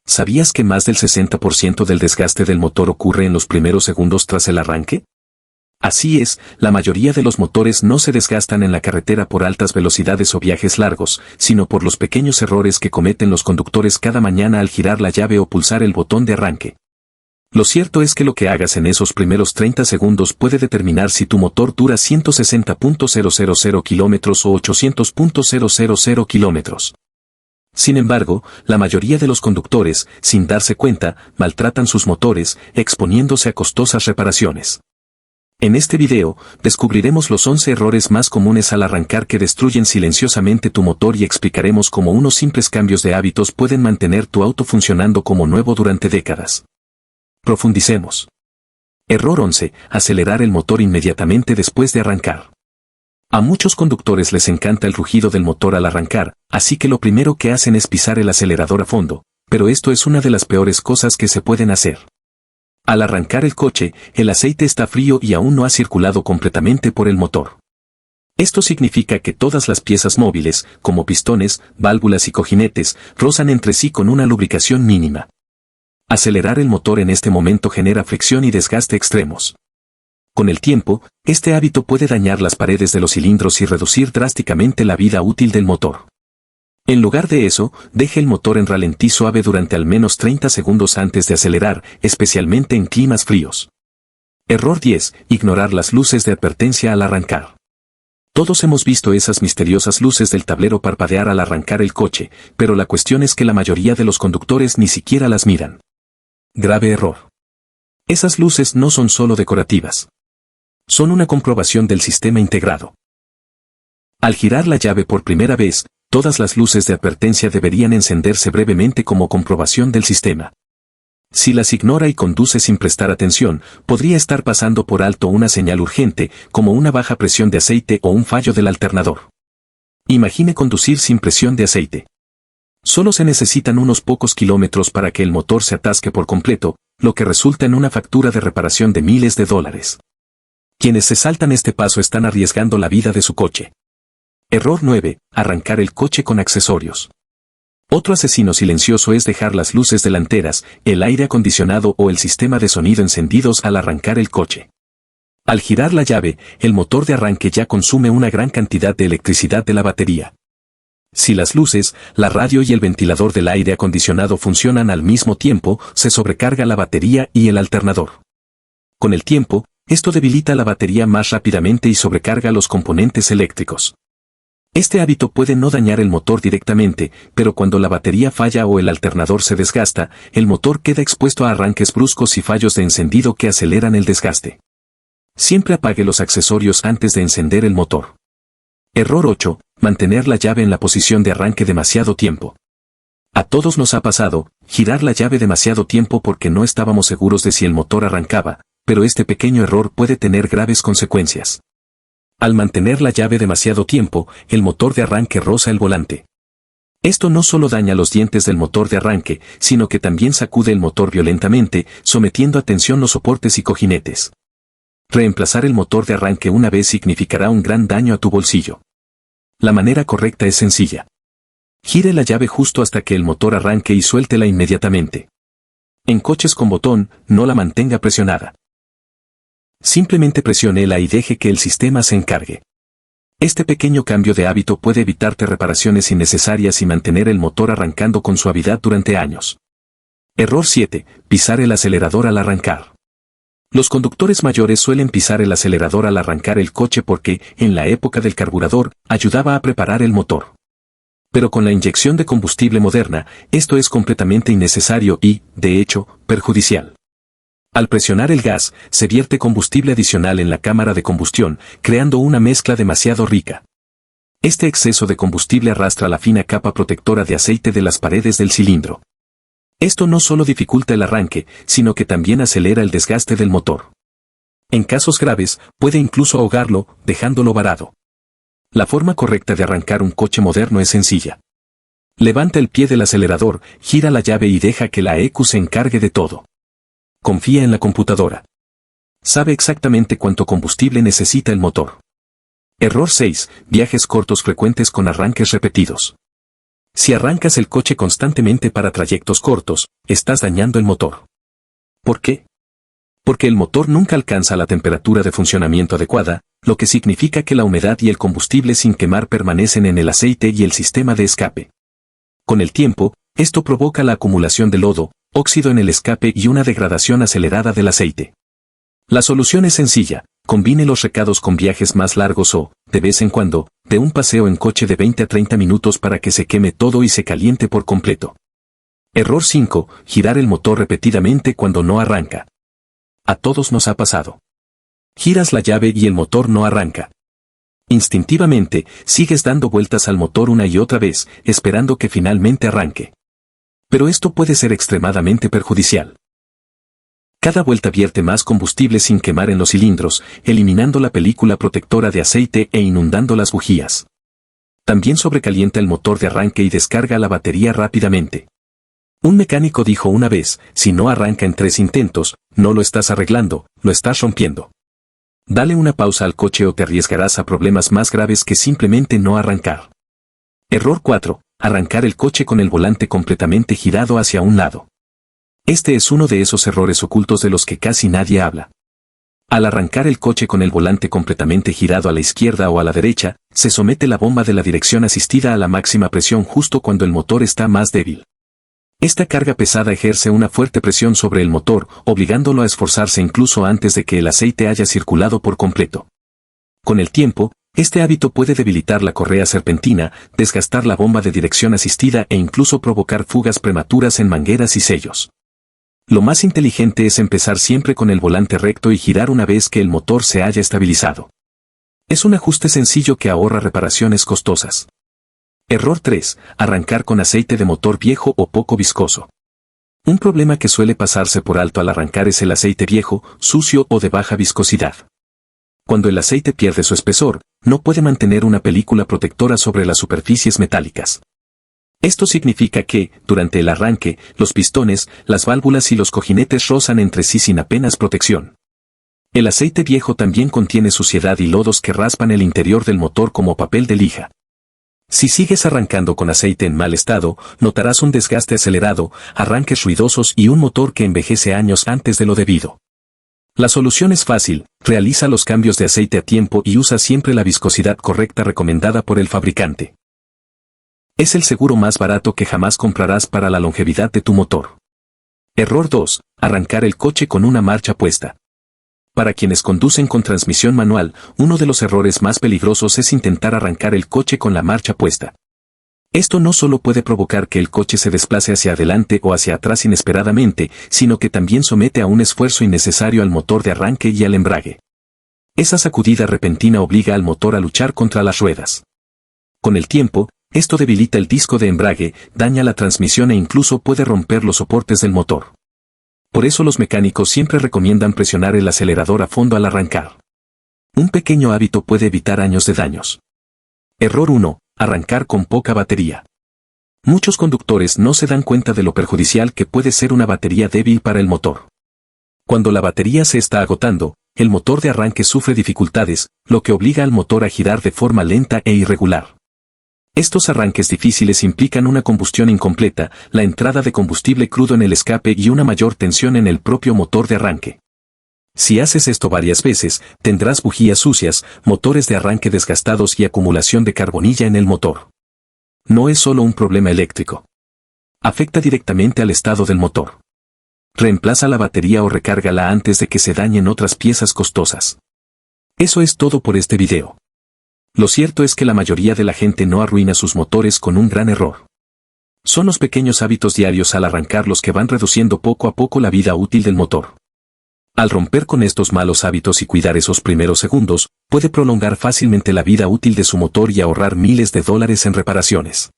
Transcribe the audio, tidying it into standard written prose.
¿Sabías que más del 60% del desgaste del motor ocurre en los primeros segundos tras el arranque? Así es, la mayoría de los motores no se desgastan en la carretera por altas velocidades o viajes largos, sino por los pequeños errores que cometen los conductores cada mañana al girar la llave o pulsar el botón de arranque. Lo cierto es que lo que hagas en esos primeros 30 segundos puede determinar si tu motor dura 160.000 kilómetros o 800.000 kilómetros. Sin embargo, la mayoría de los conductores, sin darse cuenta, maltratan sus motores, exponiéndose a costosas reparaciones. En este video, descubriremos los 11 errores más comunes al arrancar que destruyen silenciosamente tu motor y explicaremos cómo unos simples cambios de hábitos pueden mantener tu auto funcionando como nuevo durante décadas. Profundicemos. Error 11. Acelerar el motor inmediatamente después de arrancar. A muchos conductores les encanta el rugido del motor al arrancar, así que lo primero que hacen es pisar el acelerador a fondo, pero esto es una de las peores cosas que se pueden hacer. Al arrancar el coche, el aceite está frío y aún no ha circulado completamente por el motor. Esto significa que todas las piezas móviles, como pistones, válvulas y cojinetes, rozan entre sí con una lubricación mínima. Acelerar el motor en este momento genera fricción y desgaste extremos. Con el tiempo, este hábito puede dañar las paredes de los cilindros y reducir drásticamente la vida útil del motor. En lugar de eso, deje el motor en ralentí suave durante al menos 30 segundos antes de acelerar, especialmente en climas fríos. Error 10. Ignorar las luces de advertencia al arrancar. Todos hemos visto esas misteriosas luces del tablero parpadear al arrancar el coche, pero la cuestión es que la mayoría de los conductores ni siquiera las miran. Grave error. Esas luces no son solo decorativas. Son una comprobación del sistema integrado. Al girar la llave por primera vez, todas las luces de advertencia deberían encenderse brevemente como comprobación del sistema. Si las ignora y conduce sin prestar atención, podría estar pasando por alto una señal urgente, como una baja presión de aceite o un fallo del alternador. Imagine conducir sin presión de aceite. Solo se necesitan unos pocos kilómetros para que el motor se atasque por completo, lo que resulta en una factura de reparación de miles de dólares. Quienes se saltan este paso están arriesgando la vida de su coche. Error 9. Arrancar el coche con accesorios. Otro asesino silencioso es dejar las luces delanteras, el aire acondicionado o el sistema de sonido encendidos al arrancar el coche. Al girar la llave, el motor de arranque ya consume una gran cantidad de electricidad de la batería. Si las luces, la radio y el ventilador del aire acondicionado funcionan al mismo tiempo, se sobrecarga la batería y el alternador. Con el tiempo, esto debilita la batería más rápidamente y sobrecarga los componentes eléctricos. Este hábito puede no dañar el motor directamente, pero cuando la batería falla o el alternador se desgasta, el motor queda expuesto a arranques bruscos y fallos de encendido que aceleran el desgaste. Siempre apague los accesorios antes de encender el motor. Error 8. Mantener la llave en la posición de arranque demasiado tiempo. A todos nos ha pasado, girar la llave demasiado tiempo porque no estábamos seguros de si el motor arrancaba, pero este pequeño error puede tener graves consecuencias. Al mantener la llave demasiado tiempo, el motor de arranque roza el volante. Esto no solo daña los dientes del motor de arranque, sino que también sacude el motor violentamente, sometiendo a tensión los soportes y cojinetes. Reemplazar el motor de arranque una vez significará un gran daño a tu bolsillo. La manera correcta es sencilla. Gire la llave justo hasta que el motor arranque y suéltela inmediatamente. En coches con botón, no la mantenga presionada. Simplemente presiónela y deje que el sistema se encargue. Este pequeño cambio de hábito puede evitarte reparaciones innecesarias y mantener el motor arrancando con suavidad durante años. Error 7. Pisar el acelerador al arrancar. Los conductores mayores suelen pisar el acelerador al arrancar el coche porque, en la época del carburador, ayudaba a preparar el motor. Pero con la inyección de combustible moderna, esto es completamente innecesario y, de hecho, perjudicial. Al presionar el gas, se vierte combustible adicional en la cámara de combustión, creando una mezcla demasiado rica. Este exceso de combustible arrastra la fina capa protectora de aceite de las paredes del cilindro. Esto no solo dificulta el arranque, sino que también acelera el desgaste del motor. En casos graves, puede incluso ahogarlo, dejándolo varado. La forma correcta de arrancar un coche moderno es sencilla. Levanta el pie del acelerador, gira la llave y deja que la ECU se encargue de todo. Confía en la computadora. Sabe exactamente cuánto combustible necesita el motor. Error 6. Viajes cortos frecuentes con arranques repetidos. Si arrancas el coche constantemente para trayectos cortos, estás dañando el motor. ¿Por qué? Porque el motor nunca alcanza la temperatura de funcionamiento adecuada, lo que significa que la humedad y el combustible sin quemar permanecen en el aceite y el sistema de escape. Con el tiempo, esto provoca la acumulación de lodo, óxido en el escape y una degradación acelerada del aceite. La solución es sencilla: combine los recados con viajes más largos o, de vez en cuando, de un paseo en coche de 20 a 30 minutos para que se queme todo y se caliente por completo. Error 5. Girar el motor repetidamente cuando no arranca. A todos nos ha pasado. Giras la llave y el motor no arranca. Instintivamente, sigues dando vueltas al motor una y otra vez, esperando que finalmente arranque. Pero esto puede ser extremadamente perjudicial. Cada vuelta vierte más combustible sin quemar en los cilindros, eliminando la película protectora de aceite e inundando las bujías. También sobrecalienta el motor de arranque y descarga la batería rápidamente. Un mecánico dijo una vez: si no arranca en 3 intentos, no lo estás arreglando, lo estás rompiendo. Dale una pausa al coche o te arriesgarás a problemas más graves que simplemente no arrancar. Error 4. Arrancar el coche con el volante completamente girado hacia un lado. Este es uno de esos errores ocultos de los que casi nadie habla. Al arrancar el coche con el volante completamente girado a la izquierda o a la derecha, se somete la bomba de la dirección asistida a la máxima presión justo cuando el motor está más débil. Esta carga pesada ejerce una fuerte presión sobre el motor, obligándolo a esforzarse incluso antes de que el aceite haya circulado por completo. Con el tiempo, este hábito puede debilitar la correa serpentina, desgastar la bomba de dirección asistida e incluso provocar fugas prematuras en mangueras y sellos. Lo más inteligente es empezar siempre con el volante recto y girar una vez que el motor se haya estabilizado. Es un ajuste sencillo que ahorra reparaciones costosas. Error 3. Arrancar con aceite de motor viejo o poco viscoso. Un problema que suele pasarse por alto al arrancar es el aceite viejo, sucio o de baja viscosidad. Cuando el aceite pierde su espesor, no puede mantener una película protectora sobre las superficies metálicas. Esto significa que, durante el arranque, los pistones, las válvulas y los cojinetes rozan entre sí sin apenas protección. El aceite viejo también contiene suciedad y lodos que raspan el interior del motor como papel de lija. Si sigues arrancando con aceite en mal estado, notarás un desgaste acelerado, arranques ruidosos y un motor que envejece años antes de lo debido. La solución es fácil: realiza los cambios de aceite a tiempo y usa siempre la viscosidad correcta recomendada por el fabricante. Es el seguro más barato que jamás comprarás para la longevidad de tu motor. Error 2. Arrancar el coche con una marcha puesta. Para quienes conducen con transmisión manual, uno de los errores más peligrosos es intentar arrancar el coche con la marcha puesta. Esto no solo puede provocar que el coche se desplace hacia adelante o hacia atrás inesperadamente, sino que también somete a un esfuerzo innecesario al motor de arranque y al embrague. Esa sacudida repentina obliga al motor a luchar contra las ruedas. Con el tiempo, esto debilita el disco de embrague, daña la transmisión e incluso puede romper los soportes del motor. Por eso los mecánicos siempre recomiendan presionar el acelerador a fondo al arrancar. Un pequeño hábito puede evitar años de daños. Error 1. Arrancar con poca batería. Muchos conductores no se dan cuenta de lo perjudicial que puede ser una batería débil para el motor. Cuando la batería se está agotando, el motor de arranque sufre dificultades, lo que obliga al motor a girar de forma lenta e irregular. Estos arranques difíciles implican una combustión incompleta, la entrada de combustible crudo en el escape y una mayor tensión en el propio motor de arranque. Si haces esto varias veces, tendrás bujías sucias, motores de arranque desgastados y acumulación de carbonilla en el motor. No es solo un problema eléctrico. Afecta directamente al estado del motor. Reemplaza la batería o recárgala antes de que se dañen otras piezas costosas. Eso es todo por este video. Lo cierto es que la mayoría de la gente no arruina sus motores con un gran error. Son los pequeños hábitos diarios al arrancar los que van reduciendo poco a poco la vida útil del motor. Al romper con estos malos hábitos y cuidar esos primeros segundos, puede prolongar fácilmente la vida útil de su motor y ahorrar miles de dólares en reparaciones.